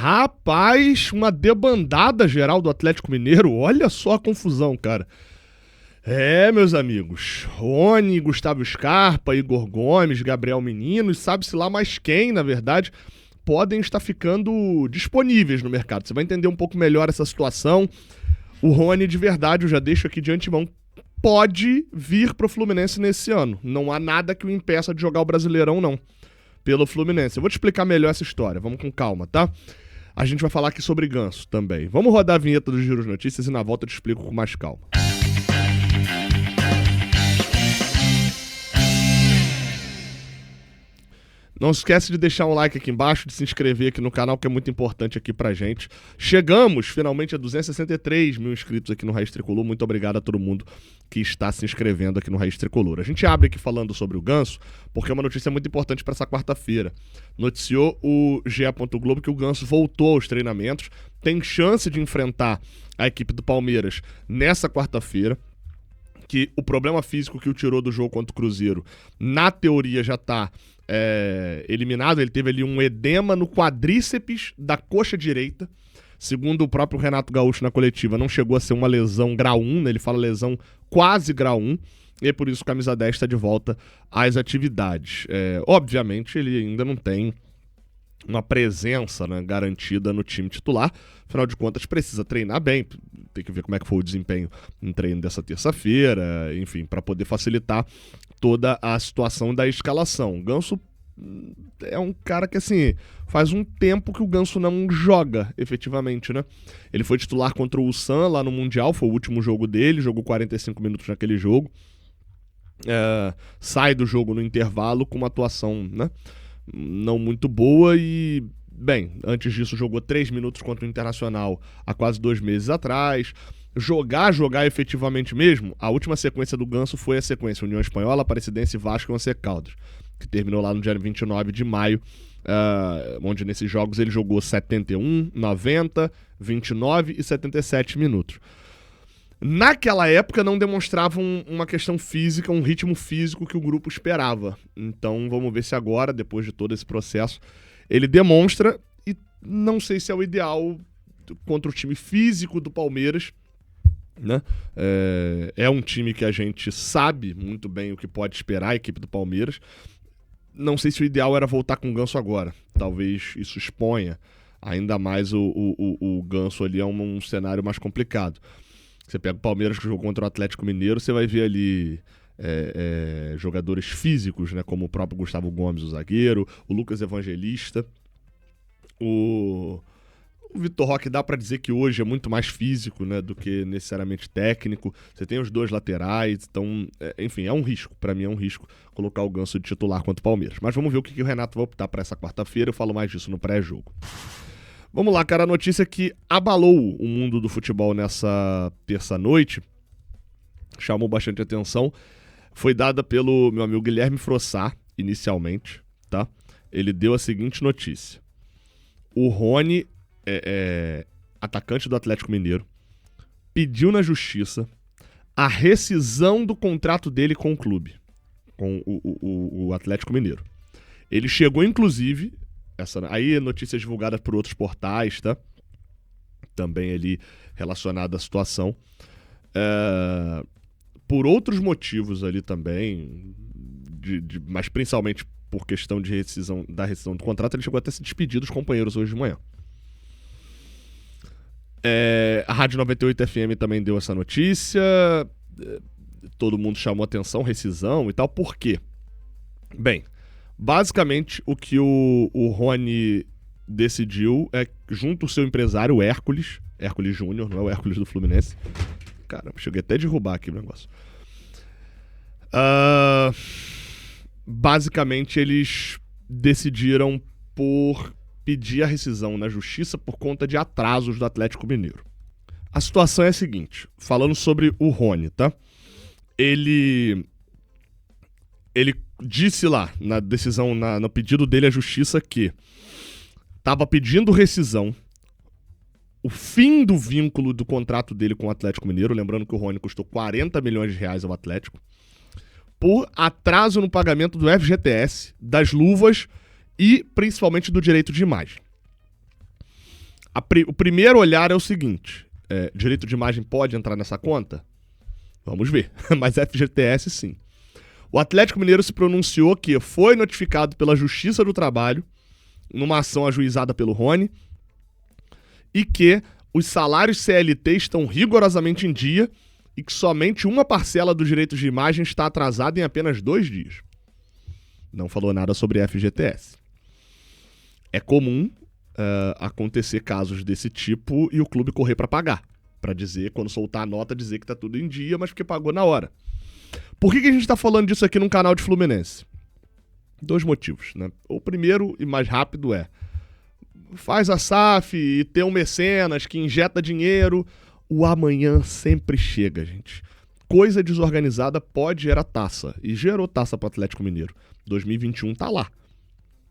Rapaz, uma debandada geral do Atlético Mineiro. Olha só a confusão, cara. Meus amigos. Rony, Gustavo Scarpa, Igor Gomes, Gabriel Menino e sabe-se lá mais quem, na verdade, podem estar ficando disponíveis no mercado. Você vai entender um pouco melhor essa situação. O Rony, de verdade, eu já deixo aqui de antemão, pode vir pro Fluminense nesse ano. Não há nada que o impeça de jogar o Brasileirão, não. Pelo Fluminense. Eu vou te explicar melhor essa história. Vamos com calma, tá? A gente vai falar aqui sobre Ganso também. Vamos rodar a vinheta dos Giros Notícias e na volta eu te explico com mais calma. Não esquece de deixar um like aqui embaixo, de se inscrever aqui no canal, que é muito importante aqui pra gente. Chegamos, finalmente, a 263 mil inscritos aqui no Raiz Tricolor. Muito obrigado a todo mundo que está se inscrevendo aqui no Raiz Tricolor. A gente abre aqui falando sobre o Ganso, porque é uma notícia muito importante para essa quarta-feira. Noticiou o GE. Globo que o Ganso voltou aos treinamentos, tem chance de enfrentar a equipe do Palmeiras nessa quarta-feira, que o problema físico que o tirou do jogo contra o Cruzeiro, na teoria, já está eliminado. Ele teve ali um edema no quadríceps da coxa direita. Segundo o próprio Renato Gaúcho na coletiva, não chegou a ser uma lesão grau 1, né? Ele fala lesão quase grau 1, e por isso o camisa 10 está de volta às atividades. Obviamente, ele ainda não tem uma presença, né, garantida no time titular. Afinal de contas, precisa treinar bem. Tem que ver como é que foi o desempenho no treino dessa terça-feira, enfim, para poder facilitar toda a situação da escalação. O Ganso é um cara que, assim, faz um tempo que o Ganso não joga, efetivamente, né? Ele foi titular contra o Ulsan lá no Mundial, foi o último jogo dele, jogou 45 minutos naquele jogo. Sai do jogo no intervalo com uma atuação, né, não muito boa e, bem, antes disso jogou 3 minutos contra o Internacional há quase 2 meses atrás. Jogar efetivamente mesmo, a última sequência do Ganso foi a sequência União Espanhola, Aparecidense, Vasco e Once Caldas, que terminou lá no dia 29 de maio, onde nesses jogos ele jogou 71, 90, 29 e 77 minutos. Naquela época não demonstravam uma questão física, um ritmo físico que o grupo esperava. Então vamos ver se agora, depois de todo esse processo, ele demonstra, e não sei se é o ideal contra o time físico do Palmeiras, né? É um time que a gente sabe muito bem o que pode esperar, a equipe do Palmeiras. Não sei se o ideal era voltar com o Ganso agora. Talvez isso exponha ainda mais o Ganso ali a um cenário mais complicado. Você pega o Palmeiras que jogou contra o Atlético Mineiro, você vai ver ali jogadores físicos, né, como o próprio Gustavo Gomes, o zagueiro, o Lucas Evangelista, o Vitor Roque. Dá pra dizer que hoje é muito mais físico, né, do que necessariamente técnico. Você tem os dois laterais, então, enfim, é um risco. Pra mim é um risco colocar o Ganso de titular contra o Palmeiras. Mas vamos ver o que o Renato vai optar pra essa quarta-feira. Eu falo mais disso no pré-jogo. Vamos lá, cara, a notícia que abalou o mundo do futebol nessa terça-noite, chamou bastante atenção, foi dada pelo meu amigo Guilherme Frossá, inicialmente, tá? Ele deu a seguinte notícia: o Rony, atacante do Atlético Mineiro, pediu na justiça a rescisão do contrato dele com o clube, com o Atlético Mineiro. Ele chegou, inclusive, aí notícias divulgadas por outros portais, tá? Também ali relacionada à situação. Por outros motivos ali também, mas principalmente por questão de rescisão do contrato, ele chegou até a se despedir dos companheiros hoje de manhã. A Rádio 98 FM também deu essa notícia. Todo mundo chamou atenção, rescisão e tal. Por quê? Bem, basicamente o que o Rony decidiu é, junto ao seu empresário, Hércules Júnior, não é o Hércules do Fluminense. Caramba, cheguei até a derrubar aqui o negócio. Basicamente eles decidiram por pedir a rescisão na justiça por conta de atrasos do Atlético Mineiro. A situação é a seguinte, falando sobre o Rony, tá? Ele disse lá, na decisão, no pedido dele à justiça, que estava pedindo rescisão, o fim do vínculo do contrato dele com o Atlético Mineiro, lembrando que o Rony custou 40 milhões de reais ao Atlético, por atraso no pagamento do FGTS, das luvas e principalmente do direito de imagem. O primeiro olhar é o seguinte: direito de imagem pode entrar nessa conta? Vamos ver, mas FGTS sim. O Atlético Mineiro se pronunciou que foi notificado pela Justiça do Trabalho, numa ação ajuizada pelo Rony, e que os salários CLT estão rigorosamente em dia e que somente uma parcela dos direitos de imagem está atrasada em apenas 2 dias. Não falou nada sobre FGTS. É comum acontecer casos desse tipo e o clube correr para pagar. Para dizer, quando soltar a nota, dizer que tá tudo em dia, mas porque pagou na hora. Por que a gente tá falando disso aqui num canal de Fluminense? 2 motivos, né? O primeiro e mais rápido faz a SAF e ter um mecenas que injeta dinheiro. O amanhã sempre chega, gente. Coisa desorganizada pode gerar taça. E gerou taça pro Atlético Mineiro. 2021 tá lá.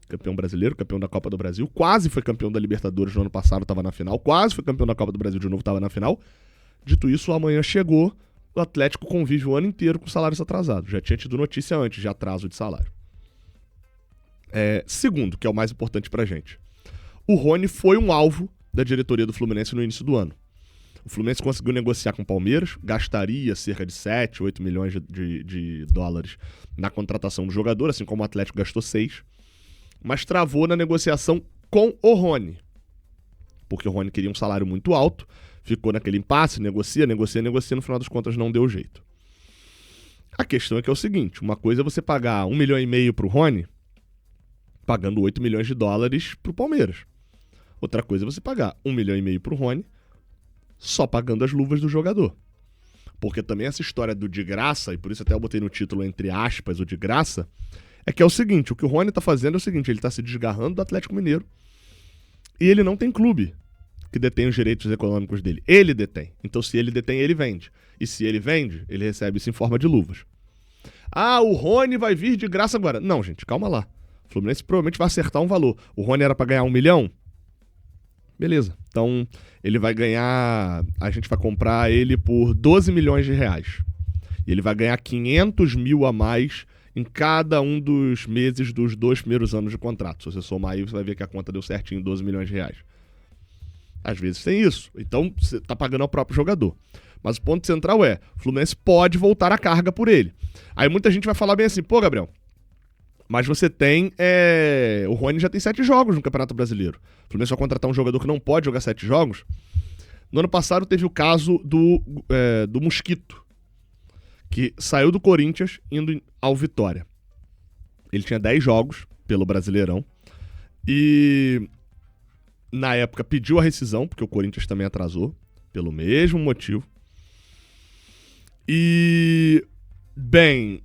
Campeão brasileiro, campeão da Copa do Brasil. Quase foi campeão da Libertadores no ano passado, tava na final. Quase foi campeão da Copa do Brasil de novo, tava na final. Dito isso, o amanhã chegou. O Atlético convive o ano inteiro com salários atrasados. Já tinha tido notícia antes de atraso de salário. Segundo, que é o mais importante pra gente. O Rony foi um alvo da diretoria do Fluminense no início do ano. O Fluminense conseguiu negociar com o Palmeiras, gastaria cerca de 7, 8 milhões de dólares na contratação do jogador, assim como o Atlético gastou 6, mas travou na negociação com o Rony, porque o Rony queria um salário muito alto, ficou naquele impasse, negocia, no final das contas não deu jeito. A questão é que é o seguinte, uma coisa é você pagar 1,5 milhão pro Rony, pagando 8 milhões de dólares pro Palmeiras. Outra coisa é você pagar 1,5 milhão pro Rony, só pagando as luvas do jogador. Porque também essa história do de graça, e por isso até eu botei no título entre aspas o de graça, é que é o seguinte, o que o Rony tá fazendo é o seguinte, ele tá se desgarrando do Atlético Mineiro e ele não tem clube que detém os direitos econômicos dele. Ele detém. Então se ele detém, ele vende. E se ele vende, ele recebe isso em forma de luvas. Ah, o Rony vai vir de graça agora. Não, gente, calma lá. O Fluminense provavelmente vai acertar um valor. O Rony era pra ganhar 1 milhão? Beleza. Então, ele vai ganhar... A gente vai comprar ele por 12 milhões de reais. E ele vai ganhar 500 mil a mais em cada um dos meses dos 2 primeiros anos de contrato. Se você somar aí, você vai ver que a conta deu certinho 12 milhões de reais. Às vezes tem isso. Então, você tá pagando ao próprio jogador. Mas o ponto central o Fluminense pode voltar a carga por ele. Aí muita gente vai falar bem assim, pô, Gabriel, mas você tem... O Rony já tem 7 jogos no Campeonato Brasileiro. O Fluminense vai contratar um jogador que não pode jogar 7 jogos. No ano passado teve o caso do Mosquito, que saiu do Corinthians indo ao Vitória. Ele tinha 10 jogos pelo Brasileirão. E na época pediu a rescisão, porque o Corinthians também atrasou, pelo mesmo motivo. E, bem,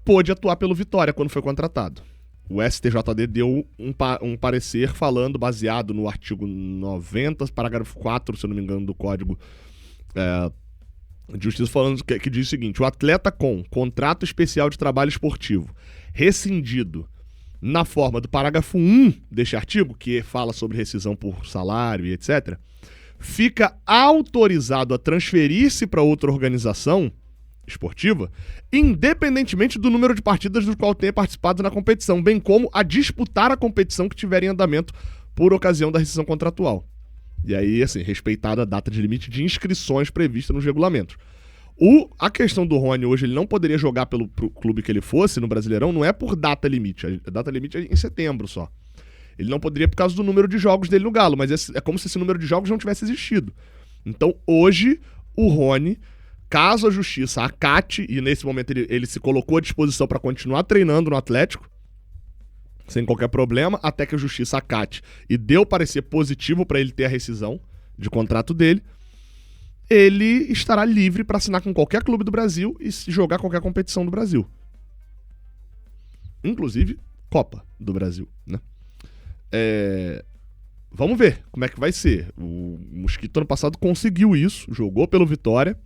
pôde atuar pelo Vitória quando foi contratado. O STJD deu um parecer falando, baseado no artigo 90, parágrafo 4, se eu não me engano, do Código de Justiça, falando que diz o seguinte: o atleta com contrato especial de trabalho esportivo rescindido na forma do parágrafo 1 deste artigo, que fala sobre rescisão por salário e etc., fica autorizado a transferir-se para outra organização esportiva, independentemente do número de partidas do qual tenha participado na competição, bem como a disputar a competição que tiver em andamento por ocasião da rescisão contratual. E aí, assim, respeitada a data de limite de inscrições prevista nos regulamentos. A questão do Rony hoje, ele não poderia jogar pro clube que ele fosse no Brasileirão, não é por data limite. A data limite é em setembro só. Ele não poderia por causa do número de jogos dele no Galo, mas é como se esse número de jogos não tivesse existido. Então, hoje, o Rony, caso a Justiça acate, e nesse momento ele se colocou à disposição para continuar treinando no Atlético, sem qualquer problema, até que a Justiça acate e deu parecer positivo para ele ter a rescisão de contrato dele, ele estará livre para assinar com qualquer clube do Brasil e jogar qualquer competição do Brasil. Inclusive, Copa do Brasil, né? Vamos ver como é que vai ser. O Mosquito ano passado conseguiu isso, jogou pelo Vitória,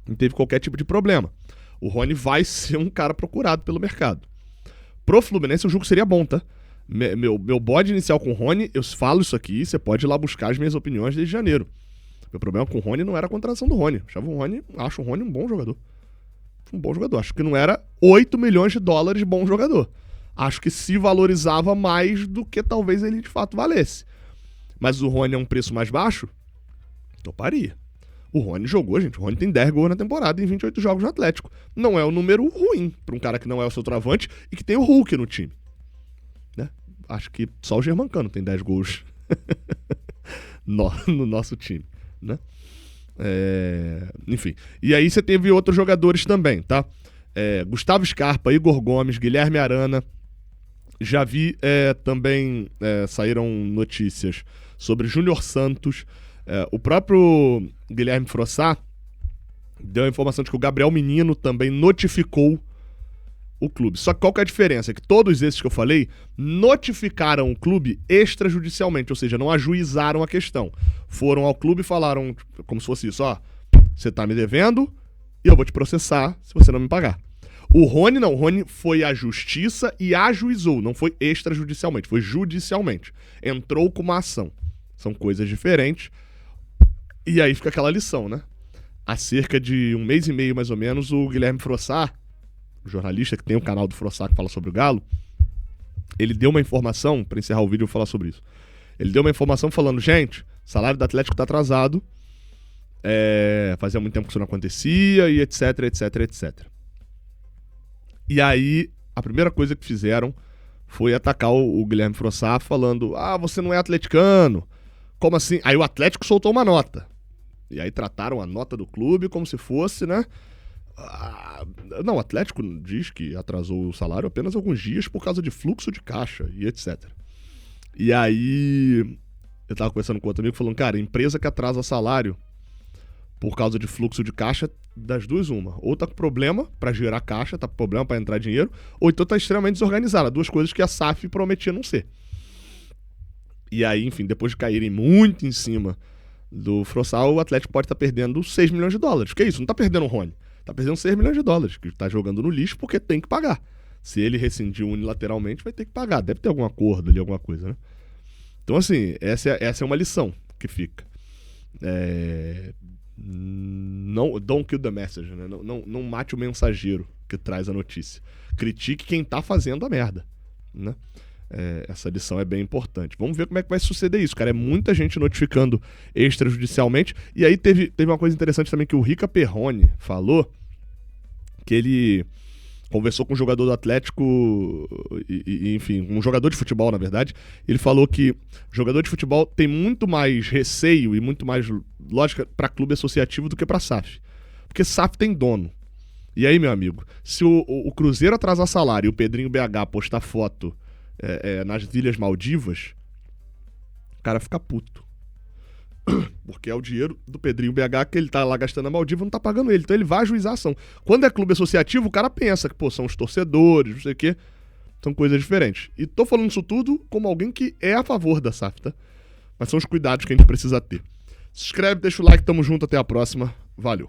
não teve qualquer tipo de problema. O Rony vai ser um cara procurado pelo mercado. Pro Fluminense o jogo seria bom, tá? Meu bode inicial com o Rony, eu falo isso aqui, você pode ir lá buscar as minhas opiniões desde janeiro. Meu problema com o Rony não era a contratação do Rony. Acho o Rony um bom jogador. Um bom jogador. Acho que não era 8 milhões de dólares bom jogador. Acho que se valorizava mais do que talvez ele de fato valesse. Mas o Rony é um preço mais baixo? Toparia. O Rony jogou, gente. O Rony tem 10 gols na temporada em 28 jogos no Atlético. Não é um número ruim para um cara que não é o seu travante e que tem o Hulk no time. Né? Acho que só o Germancano tem 10 gols no nosso time. Né? Enfim. E aí você teve outros jogadores também, tá? Gustavo Scarpa, Igor Gomes, Guilherme Arana. Já vi também saíram notícias sobre Júnior Santos. O próprio Guilherme Frossá deu a informação de que o Gabriel Menino também notificou o clube. Só que qual que é a diferença? É que todos esses que eu falei notificaram o clube extrajudicialmente, ou seja, não ajuizaram a questão. Foram ao clube e falaram, como se fosse isso, ó, você tá me devendo e eu vou te processar se você não me pagar. O Rony não, o Rony foi à justiça e ajuizou, não foi extrajudicialmente, foi judicialmente. Entrou com uma ação. São coisas diferentes. E aí fica aquela lição, né? Há cerca de 1 mês e meio, mais ou menos, o Guilherme Frossá, o jornalista que tem o canal do Frossá que fala sobre o Galo, ele deu uma informação, para encerrar o vídeo eu vou falar sobre isso. Ele deu uma informação falando, gente, salário do Atlético tá atrasado, fazia muito tempo que isso não acontecia, e etc, etc, etc. E aí, a primeira coisa que fizeram foi atacar o Guilherme Frossá falando, você não é atleticano, como assim? Aí o Atlético soltou uma nota. E aí trataram a nota do clube como se fosse, né? Não, o Atlético diz que atrasou o salário apenas alguns dias por causa de fluxo de caixa e etc. E aí eu tava conversando com outro amigo falando, cara, empresa que atrasa salário por causa de fluxo de caixa, das duas uma. Ou tá com problema pra gerar caixa, tá com problema pra entrar dinheiro, ou então tá extremamente desorganizada. Duas coisas que a SAF prometia não ser. E aí, enfim, depois de caírem muito em cima do Frossá, o Atlético pode estar perdendo 6 milhões de dólares. Que é isso? Não tá perdendo o Rony. Tá perdendo 6 milhões de dólares, que tá jogando no lixo porque tem que pagar. Se ele rescindir unilateralmente, vai ter que pagar. Deve ter algum acordo ali, alguma coisa, né? Então, assim, essa é uma lição que fica. Don't kill the messenger, né? Não mate o mensageiro que traz a notícia. Critique quem tá fazendo a merda, né? Essa lição é bem importante. Vamos ver como é que vai suceder isso, cara. É muita gente notificando extrajudicialmente. E aí teve uma coisa interessante também que o Rica Perrone falou, que ele conversou com um jogador do Atlético, enfim, um jogador de futebol, na verdade. Ele falou que jogador de futebol tem muito mais receio e muito mais lógica para clube associativo do que para SAF. Porque SAF tem dono. E aí, meu amigo, se o Cruzeiro atrasar salário e o Pedrinho BH postar foto nas Ilhas Maldivas, o cara fica puto. Porque é o dinheiro do Pedrinho BH que ele tá lá gastando na Maldiva, não tá pagando ele. Então ele vai ajuizar a ação. Quando é clube associativo, o cara pensa que, são os torcedores, não sei o quê. São coisas diferentes. E tô falando isso tudo como alguém que é a favor da SAF, tá? Mas são os cuidados que a gente precisa ter. Se inscreve, deixa o like, tamo junto, até a próxima. Valeu.